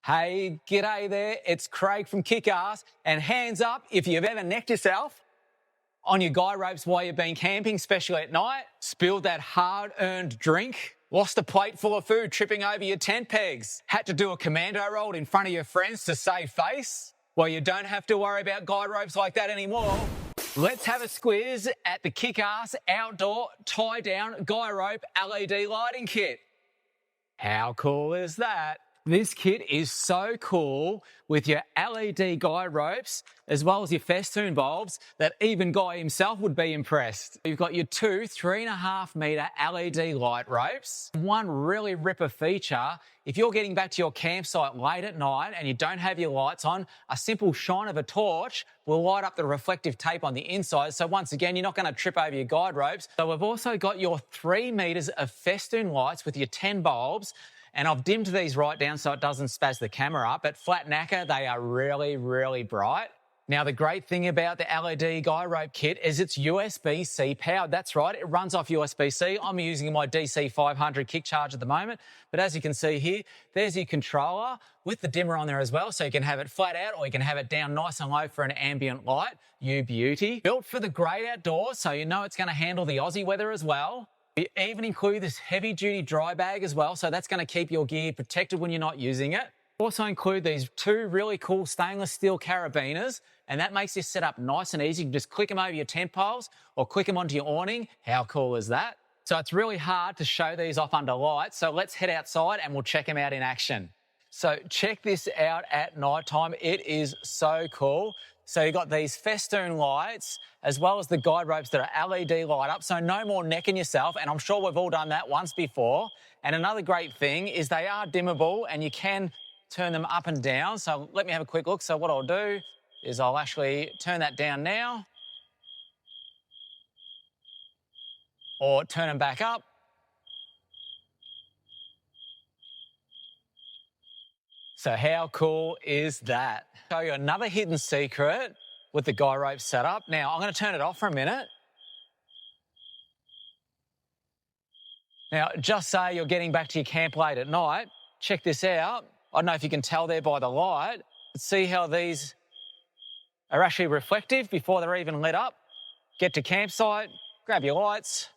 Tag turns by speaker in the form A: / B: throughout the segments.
A: Hey, g'day there, it's Craig from KickAss, and hands up if you've ever necked yourself on your guy ropes while you've been camping, especially at night, spilled that hard-earned drink, lost a plate full of food tripping over your tent pegs, had to do a commando roll in front of your friends to save face. Well, you don't have to worry about guy ropes like that anymore. Let's have a squiz at the KickAss Outdoor Tie-Down Guy Rope LED Lighting Kit. How cool is that? This kit is so cool with your LED guy ropes as well as your Festoon bulbs that even Guy himself would be impressed. You've got your two 3.5 metre LED light ropes. One really ripper feature, if you're getting back to your campsite late at night and you don't have your lights on, a simple shine of a torch will light up the reflective tape on the inside. So once again, you're not going to trip over your guide ropes. So we've also got your 3 metres of Festoon lights with your 10 bulbs. And I've dimmed these right down so it doesn't spaz the camera up, but flat knacker, they are really, really bright. Now, the great thing about the LED guy rope kit is it's USB-C powered. That's right, it runs off USB-C. I'm using my DC 500 kick charge at the moment, but as you can see here, there's your controller with the dimmer on there as well, so you can have it flat out or you can have it down nice and low for an ambient light. You beauty. Built for the great outdoors, so you know it's going to handle the Aussie weather as well. We even include this heavy-duty dry bag as well, so that's going to keep your gear protected when you're not using it. Also include these 2 really cool stainless steel carabiners, and that makes this setup nice and easy. You can just click them over your tent poles or click them onto your awning. How cool is that? So it's really hard to show these off under lights, so let's head outside and we'll check them out in action. So check this out at night time. It is so cool. So you've got these Festoon lights as well as the guide ropes that are LED light up, so no more necking yourself, and I'm sure we've all done that once before. And another great thing is they are dimmable and you can turn them up and down. So let me have a quick look. So what I'll do is I'll actually turn that down now or turn them back up. So how cool is that? Show you another hidden secret with the guy rope setup. Now, I'm going to turn it off for a minute. Now, just say you're getting back to your camp late at night. Check this out. I don't know if you can tell there by the light. See how these are actually reflective before they're even lit up. Get to campsite, grab your lights,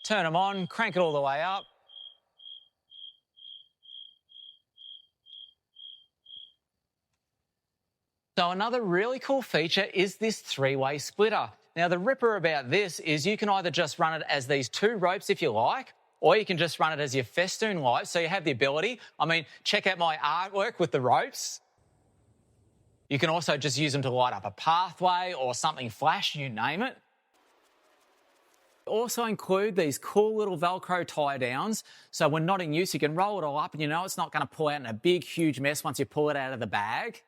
A: turn them on, crank it all the way up. So another really cool feature is this 3-way splitter. Now the ripper about this is you can either just run it as these 2 ropes if you like, or you can just run it as your Festoon lights, so you have the ability. I mean, check out my artwork with the ropes. You can also just use them to light up a pathway or something flash, you name it. Also include these cool little Velcro tie downs, so when not in use you can roll it all up and you know it's not going to pull out in a big huge mess once you pull it out of the bag.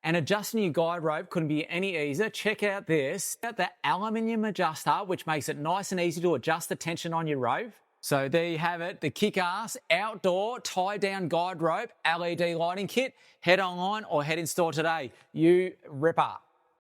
A: And adjusting your guide rope couldn't be any easier. Check out this, the aluminium adjuster, which makes it nice and easy to adjust the tension on your rope. So there you have it, the KickAss Outdoor Tie-Down Guide Rope LED Lighting Kit. Head online or head in store today. You ripper.